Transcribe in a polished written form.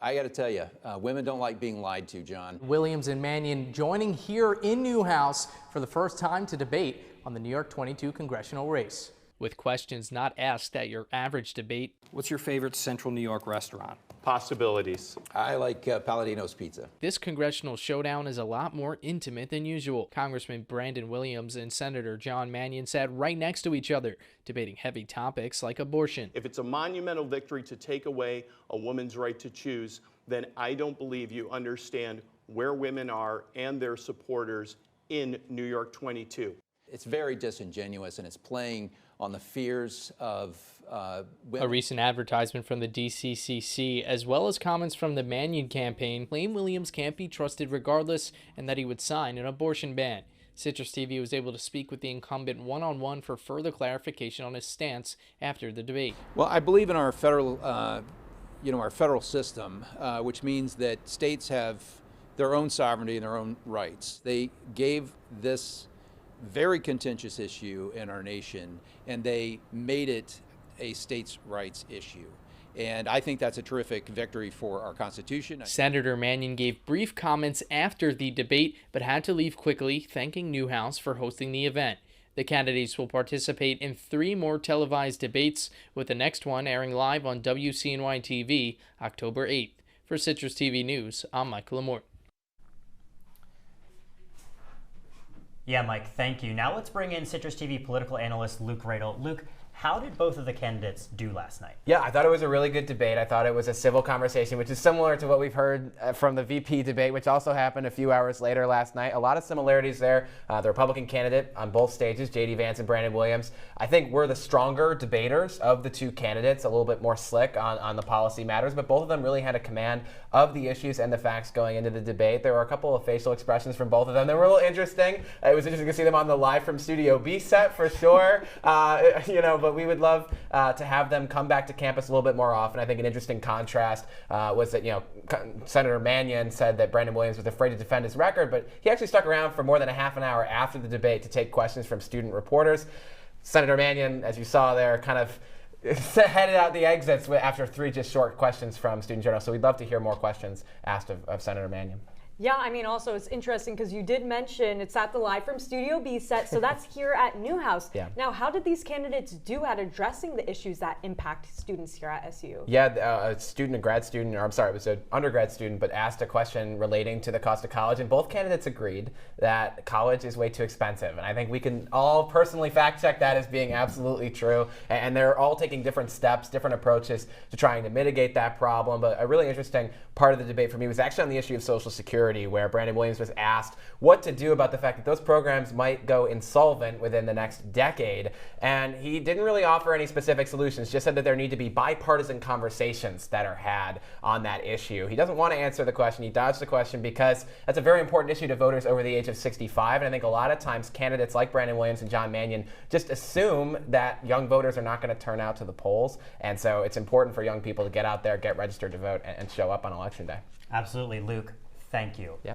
I got to tell you, women don't like being lied to, John. Williams and Mannion joining here in Newhouse for the first time to debate on the New York 22 congressional race. With questions not asked at your average debate. What's your favorite Central New York restaurant? Possibilities. I like Palladino's Pizza. This congressional showdown is a lot more intimate than usual. Congressman Brandon Williams and Senator John Mannion sat right next to each other, debating heavy topics like abortion. If it's a monumental victory to take away a woman's right to choose, then I don't believe you understand where women are and their supporters in New York 22. It's very disingenuous, and it's playing on the fears of women. A recent advertisement from the DCCC, as well as comments from the Mannion campaign, claim Williams can't be trusted regardless and that he would sign an abortion ban. Citrus TV was able to speak with the incumbent one-on-one for further clarification on his stance after the debate. Well, I believe in our federal, our federal system, which means that states have their own sovereignty and their own rights. They gave this very contentious issue in our nation, and they made it a states' rights issue. And I think that's a terrific victory for our Constitution. Senator Mannion gave brief comments after the debate, but had to leave quickly, thanking Newhouse for hosting the event. The candidates will participate in 3 more televised debates, with the next one airing live on WCNY-TV October 8th. For Citrus TV News, I'm Michael Lamorte. Yeah, Mike, thank you. Now let's bring in Citrus TV political analyst Luke Radel. Luke, how did both of the candidates do last night? Yeah, I thought it was a really good debate. I thought it was a civil conversation, which is similar to what we've heard from the VP debate, which also happened a few hours later last night. A lot of similarities there. The Republican candidate on both stages, J.D. Vance and Brandon Williams, I think were the stronger debaters of the two candidates, a little bit more slick on the policy matters, but both of them really had a command of the issues and the facts going into the debate. There were a couple of facial expressions from both of them that were a little interesting. It was interesting to see them on the Live from Studio B set for sure. But we would love to have them come back to campus a little bit more often. I think an interesting contrast was that, Senator Mannion said that Brandon Williams was afraid to defend his record, but he actually stuck around for more than a half an hour after the debate to take questions from student reporters. Senator Mannion, as you saw there, kind of headed out the exits after 3 just short questions from student journalists. So we'd love to hear more questions asked of Senator Mannion. Yeah, I mean, also it's interesting because you did mention it's at the Live from Studio B set, so that's here at Newhouse. Yeah. Now, how did these candidates do at addressing the issues that impact students here at SU? Yeah, a it was an undergrad student, but asked a question relating to the cost of college, and both candidates agreed that college is way too expensive. And I think we can all personally fact check that as being absolutely true. And they're all taking different steps, different approaches to trying to mitigate that problem. But a really interesting part of the debate for me was actually on the issue of Social Security, where Brandon Williams was asked what to do about the fact that those programs might go insolvent within the next decade. And he didn't really offer any specific solutions, just said that there need to be bipartisan conversations that are had on that issue. He doesn't want to answer the question. He dodged the question because that's a very important issue to voters over the age of 65. And I think a lot of times candidates like Brandon Williams and John Mannion just assume that young voters are not going to turn out to the polls. And so it's important for young people to get out there, get registered to vote, and show up on Election Day. Absolutely, Luke. Thank you. Yep.